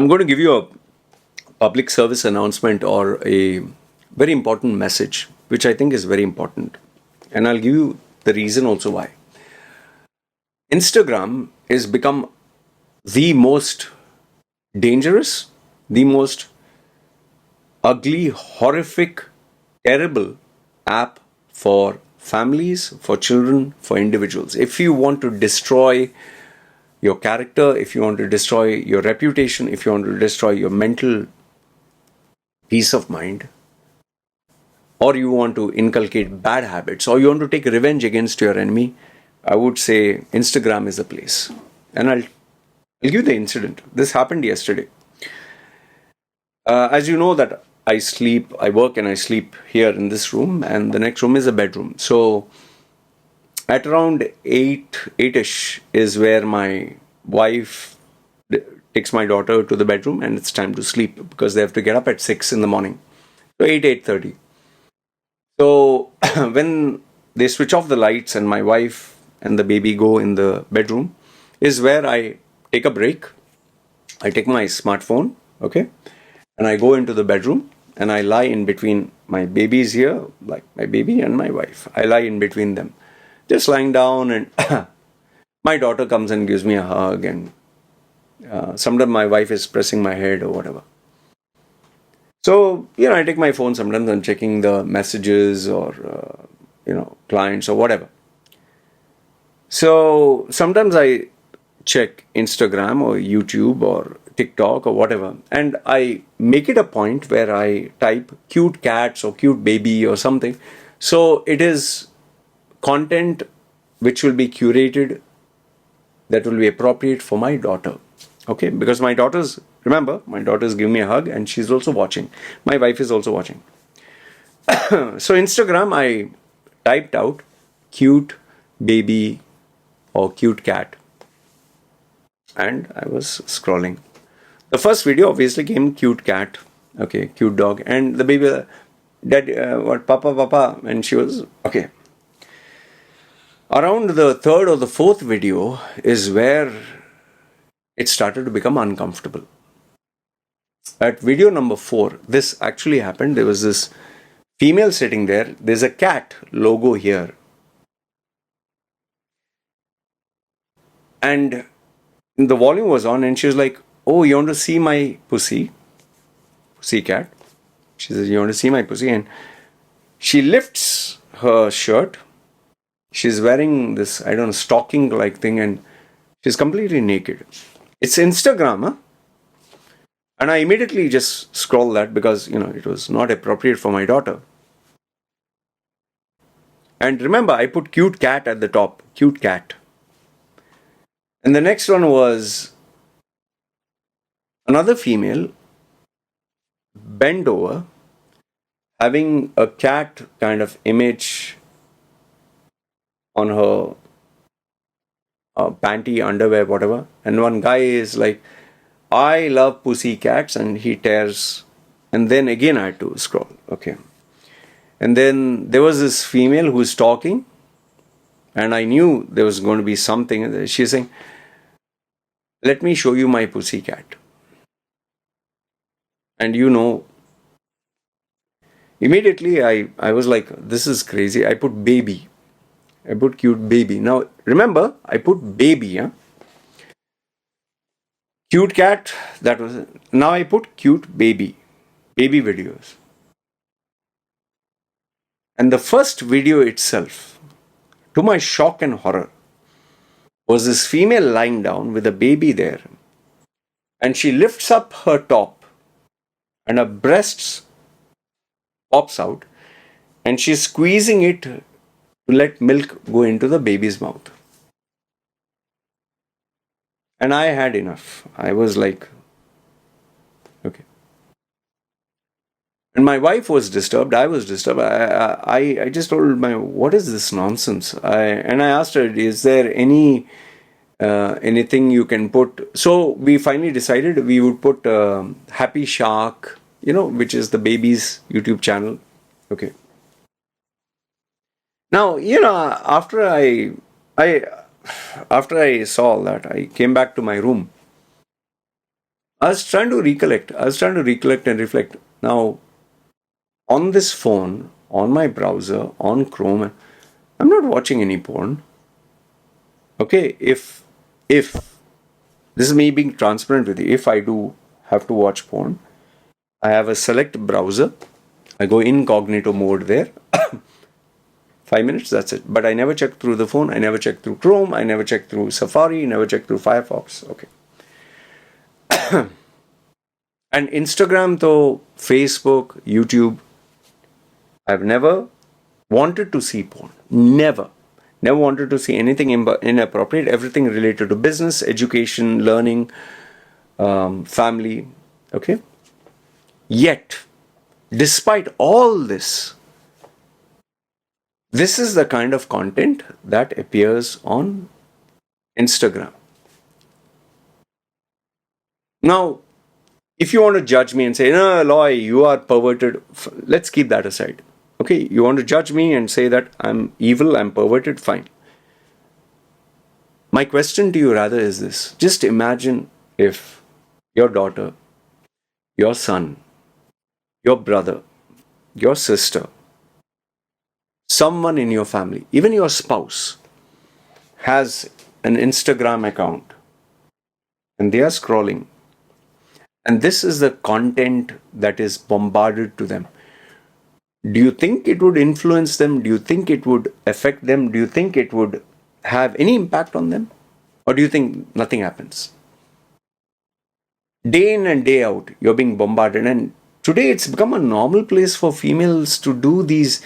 I'm going to give you a public service announcement or a very important message, which I think is very important. And I'll give you the reason also why. Instagram has become the most dangerous, the most ugly, horrific, terrible app for families, for children, for individuals. If you want to destroy your character, if you want to destroy your reputation, if you want to destroy your mental peace of mind, or you want to inculcate bad habits, or you want to take revenge against your enemy, I would say Instagram is the place. And I'll give you the incident. This happened yesterday. As you know that I work and I sleep here in this room, and the next room is a bedroom. So at around 8-ish is where my wife takes my daughter to the bedroom, and it's time to sleep because they have to get up at 6 in the morning. So 8:30. So when they switch off the lights and my wife and the baby go in the bedroom is where I take a break. I take my smartphone, okay, and I go into the bedroom and I lie in between my babies here, like my baby and my wife. I lie in between them, just lying down, and my daughter comes and gives me a hug, and sometimes my wife is pressing my head or whatever. So, I take my phone sometimes. I'm checking the messages or, clients or whatever. So, sometimes I check Instagram or YouTube or TikTok or whatever. And I make it a point where I type cute cats or cute baby or something. So, it is content which will be curated that will be appropriate for my daughter. Okay, because my daughters give me a hug and she's also watching. My wife is also watching. So Instagram, I typed out cute baby or cute cat, and I was scrolling. The first video obviously came cute cat, okay, cute dog, and the baby, dad, papa, and she was okay. Around the third or the fourth video is where it started to become uncomfortable. At video number 4, this actually happened. There was this female sitting there. There's a cat logo here. And the volume was on, and she was like, "Oh, you want to see my pussy cat?" She says, "You want to see my pussy?" And she lifts her shirt. She's wearing this, I don't know, stocking-like thing, and she's completely naked. It's Instagram, huh? And I immediately just scroll that because, it was not appropriate for my daughter. And remember, I put cute cat at the top, cute cat. And the next one was another female bent over, having a cat kind of image on her panty, underwear, whatever. And one guy is like, "I love pussy cats," and he tears. And then again I had to scroll. Okay. And then there was this female who's talking, and I knew there was going to be something. She's saying, "Let me show you my pussy cat." And immediately I was like, this is crazy. I put baby. I put cute baby. Now, remember, I put baby, huh? Cute cat, that was it. Now I put cute baby videos. And the first video itself, to my shock and horror, was this female lying down with a baby there. And she lifts up her top and her breasts pops out, and she's squeezing it to let milk go into the baby's mouth. And I had enough. I was like, okay. And my wife was disturbed. I was disturbed. I just told my, what is this nonsense? And I asked her, is there anything you can put? So we finally decided we would put Happy Shark, which is the baby's YouTube channel. Okay. Now, after I saw all that, I came back to my room. I was trying to recollect. I was trying to recollect and reflect. Now, on this phone, on my browser, on Chrome, I'm not watching any porn. Okay, if this is me being transparent with you, if I do have to watch porn, I have a select browser. I go incognito mode there. 5 minutes, that's it. But I never check through the phone. I never check through Chrome. I never check through Safari. Never check through Firefox. Okay. And Instagram, though, Facebook, YouTube, I've never wanted to see porn. Never. Never wanted to see anything inappropriate. Everything related to business, education, learning, family. Okay. Yet, despite all this, this is the kind of content that appears on Instagram. Now, if you want to judge me and say, no, Loy, you are perverted, let's keep that aside. Okay, you want to judge me and say that I'm evil, I'm perverted, fine. My question to you rather is this. Just imagine if your daughter, your son, your brother, your sister, someone in your family, even your spouse, has an Instagram account and they are scrolling. And this is the content that is bombarded to them. Do you think it would influence them? Do you think it would affect them? Do you think it would have any impact on them? Or do you think nothing happens? Day in and day out, you're being bombarded. And today it's become a normal place for females to do these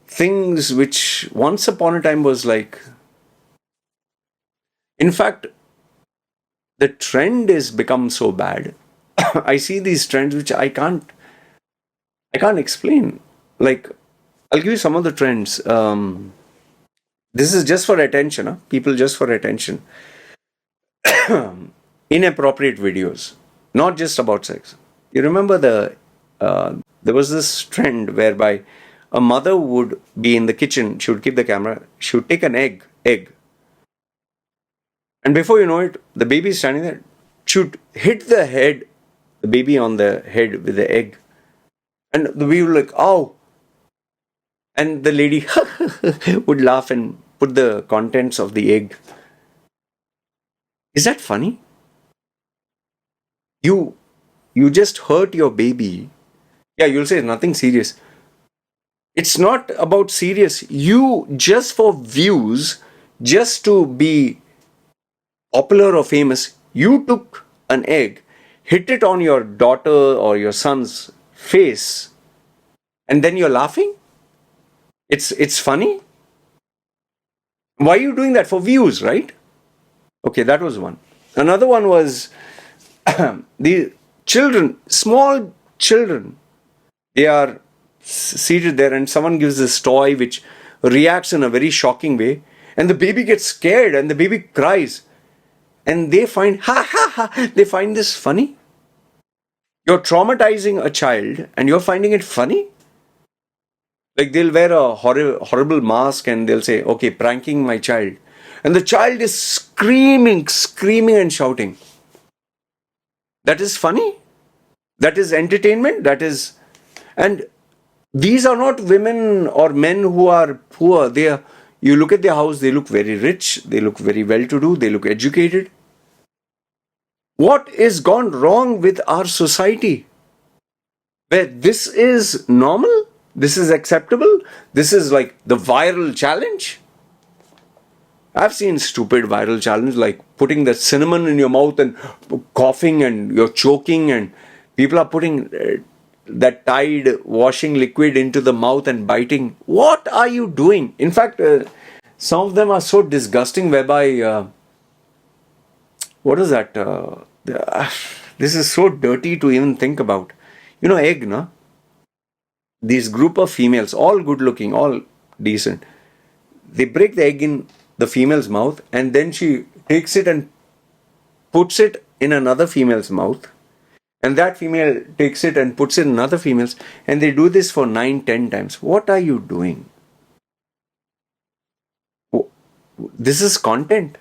things which once upon a time was like... In fact, the trend has become so bad. I see these trends which I can't explain. Like, I'll give you some of the trends. This is just for attention, huh? People just for attention. Inappropriate videos, not just about sex. You remember there was this trend whereby a mother would be in the kitchen, she would keep the camera, she would take an egg, and before you know it, the baby is standing there, she would hit the baby on the head with the egg. And the baby would like, oh. And the lady would laugh and put the contents of the egg. Is that funny? You just hurt your baby. Yeah, you'll say nothing serious. It's not about serious. You, just for views, just to be popular or famous, you took an egg, hit it on your daughter or your son's face, and then you're laughing? It's funny? Why are you doing that? For views, right? Okay, that was one. Another one was the children, small children, they are seated there and someone gives this toy which reacts in a very shocking way, and the baby gets scared and the baby cries, and they find they find this funny. You're traumatizing a child and you're finding it funny? Like, they'll wear a horrible mask and they'll say, okay, pranking my child, and the child is screaming and shouting. That is funny? That is entertainment? That is... And these are not women or men who are poor. You look at their house, they look very rich, they look very well-to-do, they look educated. What is gone wrong with our society? Where this is normal? This is acceptable? This is like the viral challenge? I've seen stupid viral challenge like putting the cinnamon in your mouth and coughing and you're choking, and people are putting that Tide washing liquid into the mouth and biting. What are you doing? In fact, some of them are so disgusting whereby... what is that? This is so dirty to even think about. You know, egg, no? These group of females, all good looking, all decent, they break the egg in the female's mouth, and then she takes it and puts it in another female's mouth, and that female takes it and puts it in another female's, and they do this for 9-10 times. What are you doing? This is content.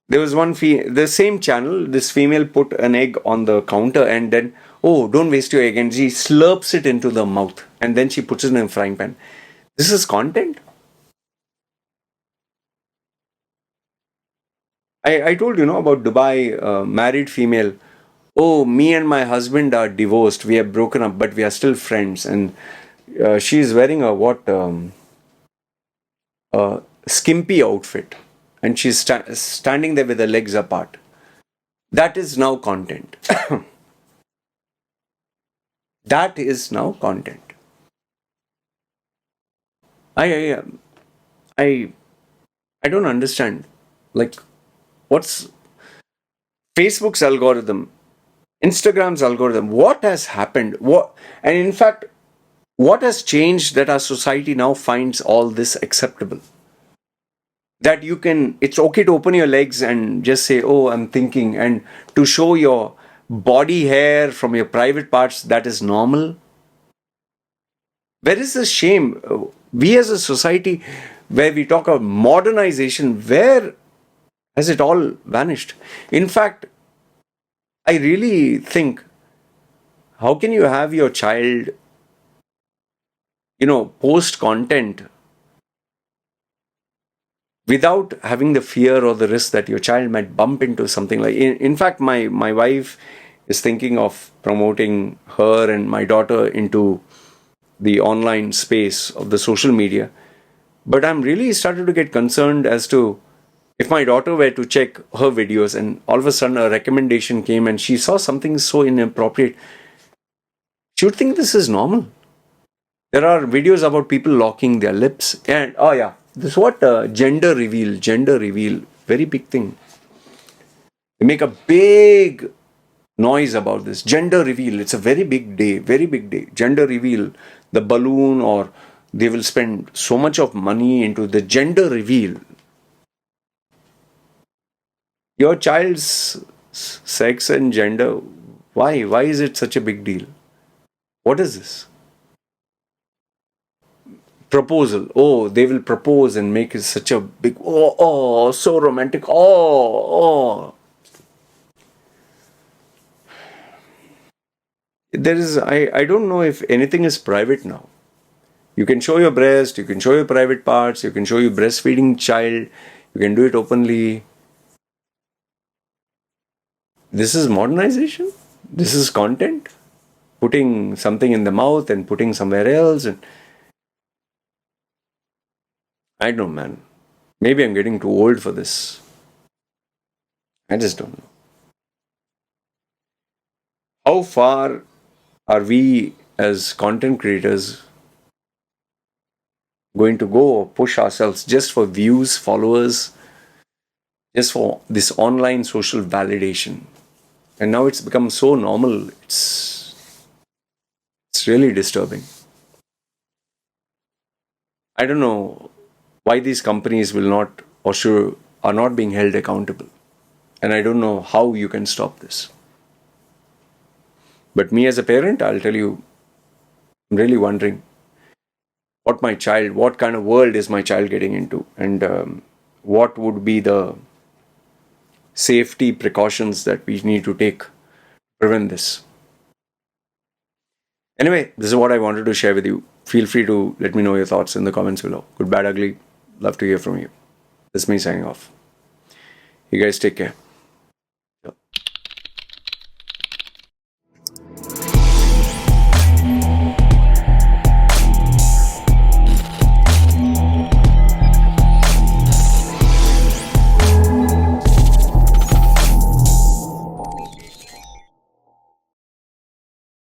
There was the same channel, this female put an egg on the counter and then, oh, don't waste your egg. And she slurps it into the mouth and then she puts it in a frying pan. This is content. I told you, about Dubai, married female. Oh, me and my husband are divorced. We have broken up, but we are still friends. And she's wearing a skimpy outfit. And she's standing there with her legs apart. That is now content. That is now content. I I I don't understand. Like, what's Facebook's algorithm, Instagram's algorithm? What has happened? And in fact, what has changed that our society now finds all this acceptable? That it's okay to open your legs and just say, oh, I'm thinking, and to show your body hair from your private parts, that is normal. Where is the shame? We as a society, where we talk of modernization, where has it all vanished? In fact, I really think, how can you have your child, post content without having the fear or the risk that your child might bump into something like... In fact, my wife is thinking of promoting her and my daughter into the online space of the social media. But I'm really started to get concerned as to, if my daughter were to check her videos and all of a sudden a recommendation came and she saw something so inappropriate, she would think this is normal. There are videos about people locking their lips and, oh yeah, this is what gender reveal, very big thing. They make a big noise about this. Gender reveal, it's a very big day. Gender reveal, the balloon, or they will spend so much of money into the gender reveal. Your child's sex and gender, why? Why is it such a big deal? What is this? Proposal. Oh, they will propose and make it such a big, so romantic. I don't know if anything is private now. You can show your breast, you can show your private parts, you can show your breastfeeding child, you can do it openly. This is modernization? This is content? Putting something in the mouth and putting somewhere else. And I don't know, man. Maybe I'm getting too old for this. I just don't know. How far are we as content creators going to go or push ourselves just for views, followers, just for this online social validation? And now it's become so normal. It's really disturbing. I don't know why these companies will not or are not being held accountable. And I don't know how you can stop this. But me as a parent, I'll tell you, I'm really wondering what kind of world is my child getting into, and what would be the safety precautions that we need to take to prevent this. Anyway, this is what I wanted to share with you. Feel free to let me know your thoughts in the comments below. Good, bad, ugly. Love to hear from you. This is me signing off. You guys take care.